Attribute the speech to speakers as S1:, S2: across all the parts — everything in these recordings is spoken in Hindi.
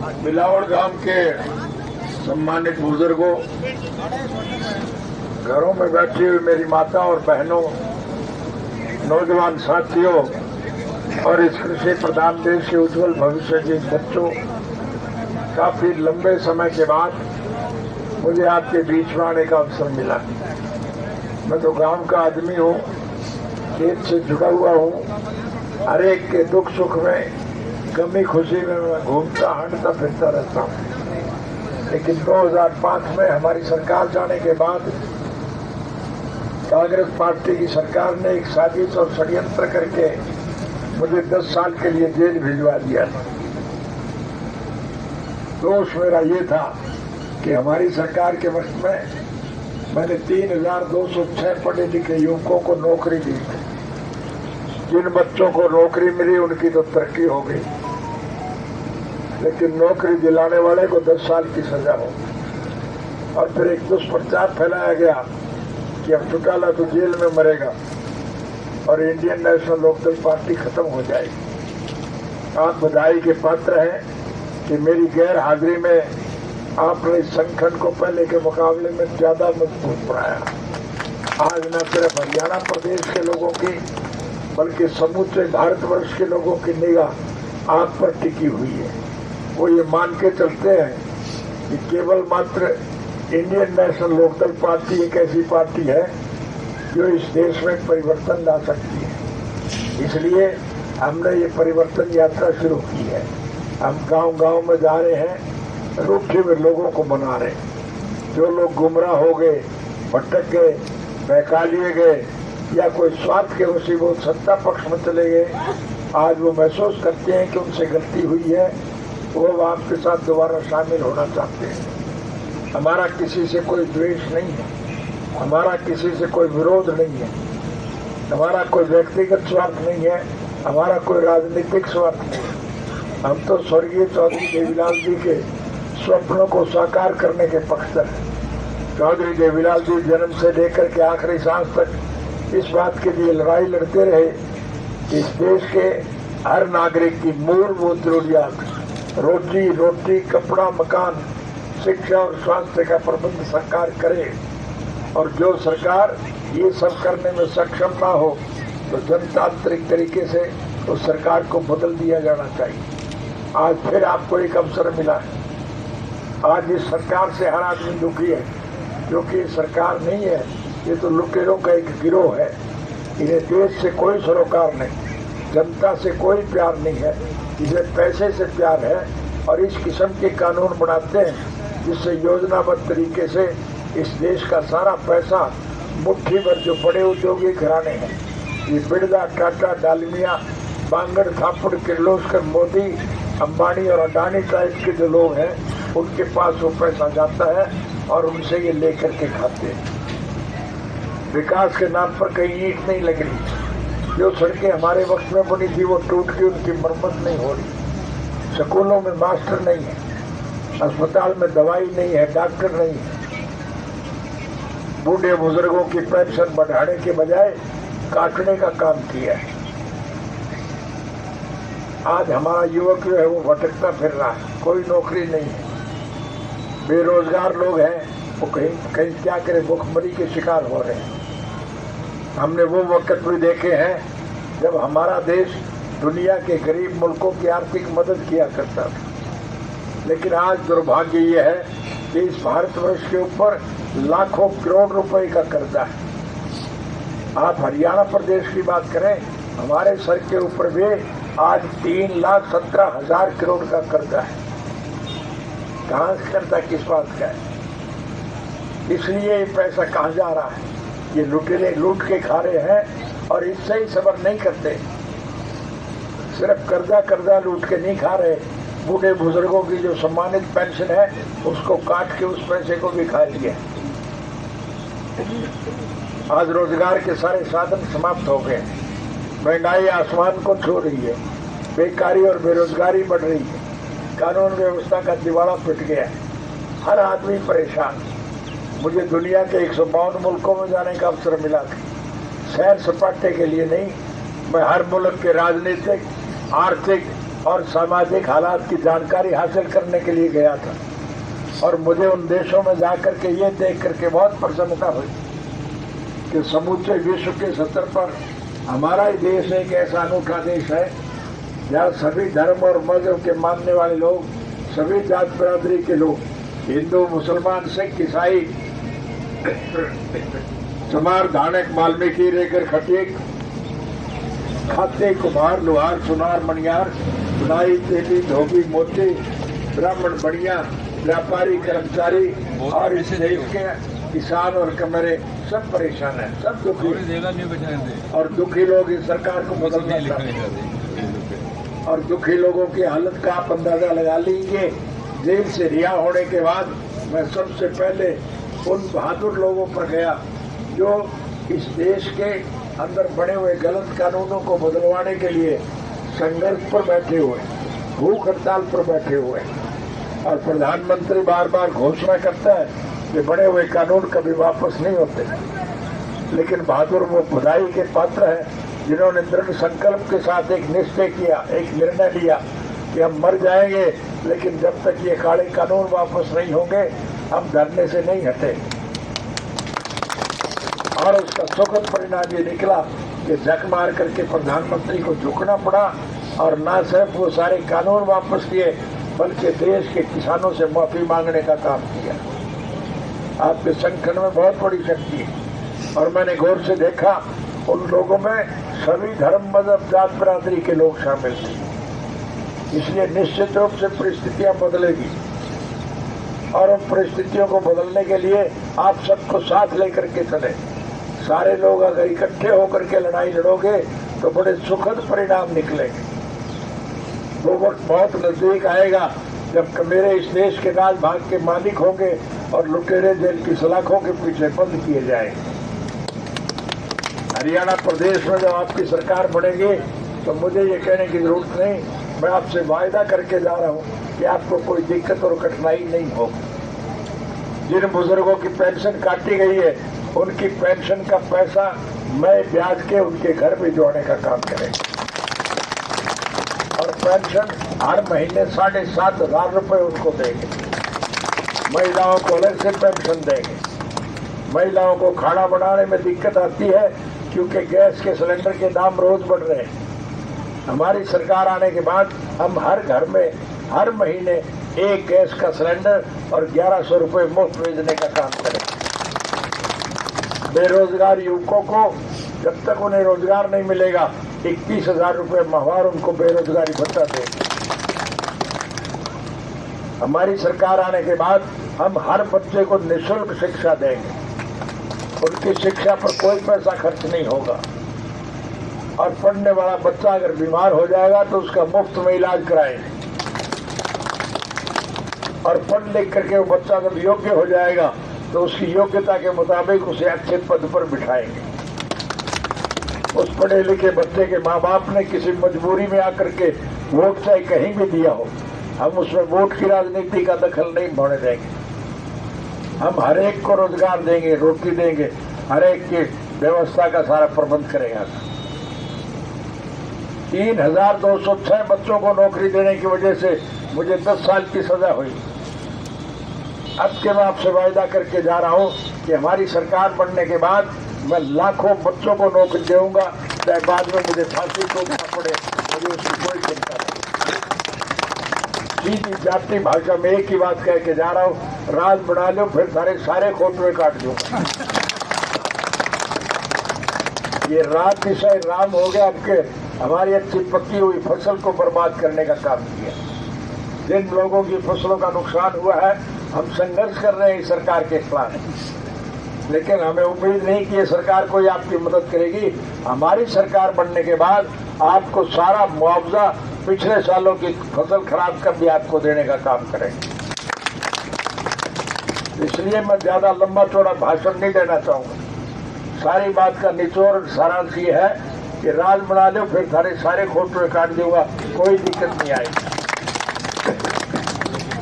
S1: बिलावड़ गांव के सम्मानित बुजुर्गों, घरों में बैठी हुई मेरी माता और बहनों, नौजवान साथियों और इस कृषि प्रधान देश के उज्जवल भविष्य के बच्चों, काफी लंबे समय के बाद मुझे आपके बीच में आने का अवसर मिला। मैं तो गांव का आदमी हूँ, खेत से जुड़ा हुआ हूँ। हर एक के दुख सुख में, गमी खुशी में मैं घूमता हटता फिरता रहता हूँ। लेकिन 2005 में हमारी सरकार जाने के बाद कांग्रेस पार्टी की सरकार ने एक साजिश और षड्यंत्र करके मुझे 10 साल के लिए जेल भिजवा दिया। दोष मेरा ये था कि हमारी सरकार के वक्त में मैंने 3206 पढ़े लिखे युवकों को नौकरी दी। जिन बच्चों को नौकरी मिली उनकी तो तरक्की हो गई, लेकिन नौकरी दिलाने वाले को 10 साल की सजा हो। और फिर एक दुष्प्रचार फैलाया गया कि अब चौटाला तो जेल में मरेगा और इंडियन नेशनल लोकदल पार्टी खत्म हो जाएगी। आप बधाई के पात्र हैं कि मेरी गैर हाजिरी में आपने इस संगठन को पहले के मुकाबले में ज्यादा मजबूत बनाया। आज न सिर्फ हरियाणा प्रदेश के लोगों की बल्कि समूचे भारतवर्ष के लोगों की निगाह आप पर टिकी हुई है। वो ये मान के चलते हैं कि केवल मात्र इंडियन नेशनल लोकदल पार्टी एक ऐसी पार्टी है जो इस देश में परिवर्तन ला सकती है। इसलिए हमने ये परिवर्तन यात्रा शुरू की है। हम गांव-गांव में जा रहे हैं, रूठे हुए लोगों को मना रहे हैं। जो लोग गुमराह हो गए, भटक गए, बहका लिए गए या कोई स्वार्थ के मुसीबत सत्ता पक्ष में चले गए, आज वो महसूस करते हैं कि उनसे गलती हुई है, वो आपके साथ दोबारा शामिल होना चाहते हैं। हमारा किसी से कोई द्वेष नहीं है, हमारा किसी से कोई विरोध नहीं है, हमारा कोई व्यक्तिगत स्वार्थ नहीं है, हमारा कोई राजनीतिक स्वार्थ नहीं है। हम तो स्वर्गीय चौधरी देवीलाल जी के स्वप्नों को साकार करने के पक्षधर हैं। चौधरी देवीलाल जी जन्म से लेकर के आखिरी सांस तक इस बात के लिए लड़ाई लड़ते रहे कि इस देश के हर नागरिक की मूलभूत जरूरियात रोजी, कपड़ा, मकान, शिक्षा और स्वास्थ्य का प्रबंध सरकार करे। और जो सरकार ये सब करने में सक्षम ना हो तो जनतांत्रिक तरीके से उस सरकार को बदल दिया जाना चाहिए। आज फिर आपको एक अवसर मिला है। आज इस सरकार से हर आदमी दुखी है, क्योंकि सरकार नहीं है, ये तो लुटेरों का एक गिरोह है। इन्हें देश से कोई सरोकार नहीं, जनता से कोई प्यार नहीं है, इन्हें पैसे से प्यार है। और इस किस्म के कानून बनाते हैं जिससे योजनाबद्ध तरीके से इस देश का सारा पैसा मुट्ठी भर जो बड़े उद्योगी घराने हैं, ये बिरला, टाटा, डालमिया, बांगड़, थापड़, किर्लोस्कर, मोदी, अंबानी और अडानी टाइप के जो लोग हैं, उनके पास वो पैसा जाता है और उनसे ये लेकर के खाते हैं। विकास के नाम पर कहीं ईंट नहीं लग रही। जो सड़कें हमारे वक्त में बनी थी वो टूट के उनकी मरम्मत नहीं हो रही। स्कूलों में मास्टर नहीं है, अस्पताल में दवाई नहीं है, डॉक्टर नहीं है। बूढ़े बुजुर्गों की पेंशन बढ़ाने के बजाय काटने का काम किया है। आज हमारा युवक जो है वो भटकता फिर रहा है, कोई नौकरी नहीं है, बेरोजगार लोग हैं, वो कहीं क्या करें, भुखमरी के शिकार हो रहे हैं। हमने वो वक्त भी देखे हैं जब हमारा देश दुनिया के गरीब मुल्कों की आर्थिक मदद किया करता था। लेकिन आज दुर्भाग्य ये है कि इस भारतवर्ष के ऊपर लाखों करोड़ रुपए का कर्जा है। आप हरियाणा प्रदेश की बात करें, हमारे सर के ऊपर भी आज 3,17,000 करोड़ का कर्जा है। कहाँ से कर्जा किस बात का है? इसलिए ये पैसा कहाँ जा रहा है? ये लुटेरे लूट के खा रहे हैं और इससे ही सबर नहीं करते। सिर्फ कर्जा लूट के नहीं खा रहे, बूढ़े बुजुर्गों की जो सम्मानित पेंशन है उसको काट के उस पैसे को भी खा लिया। आज रोजगार के सारे साधन समाप्त हो गए, महंगाई आसमान को छू रही है, बेकारी और बेरोजगारी बढ़ रही है, कानून व्यवस्था का दिवाला पिट गया है, हर आदमी परेशान। मुझे दुनिया के 152 मुल्कों में जाने का अवसर मिला था, सैर सपाटे के लिए नहीं। मैं हर मुल्क के राजनीतिक, आर्थिक और सामाजिक हालात की जानकारी हासिल करने के लिए गया था। और मुझे उन देशों में जाकर के ये देख करके बहुत प्रसन्नता हुई कि समूचे विश्व के स्तर पर हमारा ही देश एक ऐसा अनूठा देश है जहाँ सभी धर्म और मजहब के मानने वाले लोग, सभी जात बिरादरी के लोग, हिंदू, मुसलमान, सिख, ईसाई, चमार, धानक, वाल्मीकि, रेगर, खटीक, खाते, कुम्हार, लोहार, सुनार, मणियार, बुनाई, तेली, धोबी, मोती, ब्राह्मण, बढ़िया, व्यापारी, कर्मचारी और इस देश के किसान और कमरे सब परेशान हैं, सब दुखी। और दुखी लोग इस सरकार को बदलना चाहते हैं। और दुखी लोगों की हालत का आप अंदाजा लगा लीजिए। जेल से रिहा होने के बाद मैं सबसे पहले उन बहादुर लोगों पर गया जो इस देश के अंदर बने हुए गलत कानूनों को बदलवाने के लिए संघर्ष पर बैठे हुए, भूख हड़ताल पर बैठे हुए। और प्रधानमंत्री बार बार घोषणा करता है कि बने हुए कानून कभी वापस नहीं होते, लेकिन बहादुर वो बधाई के पात्र है जिन्होंने दृढ़ संकल्प के साथ एक निश्चय किया, एक निर्णय लिया कि हम मर जाएंगे लेकिन जब तक ये काले कानून वापस नहीं होंगे हम धरने से नहीं हटे। और उसका सुखद परिणाम ये निकला कि झक मार करके प्रधानमंत्री को झुकना पड़ा और न सिर्फ वो सारे कानून वापस किए बल्कि देश के किसानों से माफी मांगने का काम किया। आपके संगठन में बहुत बड़ी शक्ति है और मैंने गौर से देखा उन लोगों में सभी धर्म, मजहब, जात बिरादरी के लोग शामिल थे। इसलिए निश्चित रूप से परिस्थितियां बदलेगी और उन परिस्थितियों को बदलने के लिए आप सबको साथ लेकर के चले। सारे लोग अगर इकट्ठे होकर के लड़ाई लड़ोगे तो बड़े सुखद परिणाम निकलेंगे। वो वक्त बहुत नजदीक आएगा जब मेरे इस देश के राज भाग के मालिक होंगे और लुटेरे जेल की सलाखों के पीछे बंद किए जाएंगे। हरियाणा प्रदेश में जब आपकी सरकार बनेगी तो मुझे ये कहने की जरूरत नहीं, मैं आपसे वायदा करके जा रहा हूँ कि आपको कोई दिक्कत और कठिनाई नहीं होगी। जिन बुजुर्गों की पेंशन काटी गई है उनकी पेंशन का पैसा मैं ब्याज के उनके घर भिजवाने का काम करेंगे और पेंशन हर महीने 7,500 रुपये उनको देंगे। महिलाओं को अलग से पेंशन देंगे। महिलाओं को खाना बनाने में दिक्कत आती है क्योंकि गैस के सिलेंडर के दाम रोज बढ़ रहे हैं। हमारी सरकार आने के बाद हम हर घर में हर महीने एक गैस का सिलेंडर और 1100 रुपये मुफ्त भेजने का काम करें। बेरोजगार युवकों को जब तक उन्हें रोजगार नहीं मिलेगा 21,000 रुपये माहवार उनको बेरोजगारी भत्ता देंगे। हमारी सरकार आने के बाद हम हर बच्चे को निःशुल्क शिक्षा देंगे। उनकी शिक्षा पर कोई पैसा खर्च नहीं होगा और पढ़ने वाला बच्चा अगर बीमार हो जाएगा तो उसका मुफ्त में इलाज कराएंगे और पढ़ लिख करके वो बच्चा जब योग्य हो जाएगा तो उसकी योग्यता के मुताबिक उसे अच्छे पद पर बिठाएंगे। उस पढ़े लिखे बच्चे के माँ बाप ने किसी मजबूरी में आकर के वोट चाहे कहीं भी दिया हो, हम उसमें वोट की राजनीति का दखल नहीं होने देंगे। हम हर एक को रोजगार देंगे, रोटी देंगे, हर एक की व्यवस्था का सारा प्रबंध करेंगे। 3,206 बच्चों को नौकरी देने की वजह से मुझे 10 साल की सजा हुई। अब के मैं आपसे वायदा करके जा रहा हूं कि हमारी सरकार बनने के बाद मैं लाखों बच्चों को नौकरी दूंगा, चाहे बाद में मुझे फांसी को देना पड़े, मुझे उसकी कोई चिंता नहीं। सीधी जाति भाषा में एक ही बात कह के जा रहा हूँ, राज बना लो फिर सारे खोटवे काट दूंगा। ये रात विषय राम हो गया, आपके हमारी अच्छी पक्की हुई फसल को बर्बाद करने का काम किया। जिन लोगों की फसलों का नुकसान हुआ है हम संघर्ष कर रहे हैं इस सरकार के खिलाफ, लेकिन हमें उम्मीद नहीं कि ये सरकार कोई आपकी मदद करेगी। हमारी सरकार बनने के बाद आपको सारा मुआवजा पिछले सालों की फसल खराब कर भी आपको देने का काम करेंगे। इसलिए मैं ज्यादा लंबा चौड़ा भाषण नहीं देना चाहूंगा। सारी बात का निचोड़ सारांश ये है कि राज बना लो फिर सारे खोटवे काट दूंगा, कोई दिक्कत नहीं आएगी।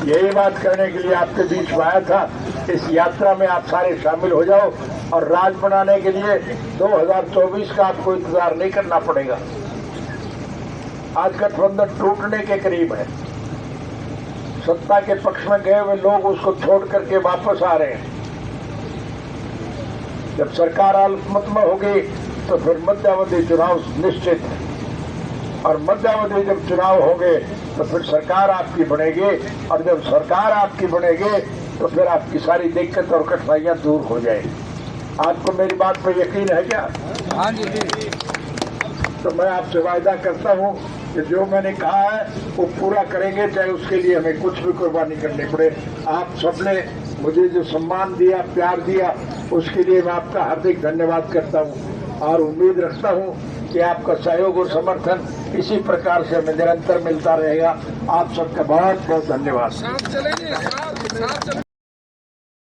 S1: यही बात करने के लिए आपके बीच में आया था। इस यात्रा में आप सारे शामिल हो जाओ और राज बनाने के लिए 2024 का आपको इंतजार नहीं करना पड़ेगा। आज गठबंधन टूटने के करीब है। सत्ता के पक्ष में गए हुए लोग उसको छोड़ करके वापस आ रहे हैं। जब सरकार अल्पमत में होगी तो फिर मध्यावधि चुनाव निश्चित है, और मध्यावधि जब चुनाव होंगे तो फिर सरकार आपकी बनेगी, और जब सरकार आपकी बनेगी तो फिर आपकी सारी दिक्कत और कठिनाइयां दूर हो जाएगी। आपको मेरी बात पर यकीन है क्या?
S2: हाँ जी।
S1: तो मैं आपसे वायदा करता हूं कि जो मैंने कहा है वो पूरा करेंगे, चाहे उसके लिए हमें कुछ भी कुर्बानी करनी पड़े। आप सबने मुझे जो सम्मान दिया, प्यार दिया, उसके लिए मैं आपका हार्दिक धन्यवाद करता हूं, और उम्मीद रखता हूं कि आपका सहयोग और समर्थन इसी प्रकार से हमें निरंतर मिलता रहेगा। आप सबका बहुत बहुत धन्यवाद।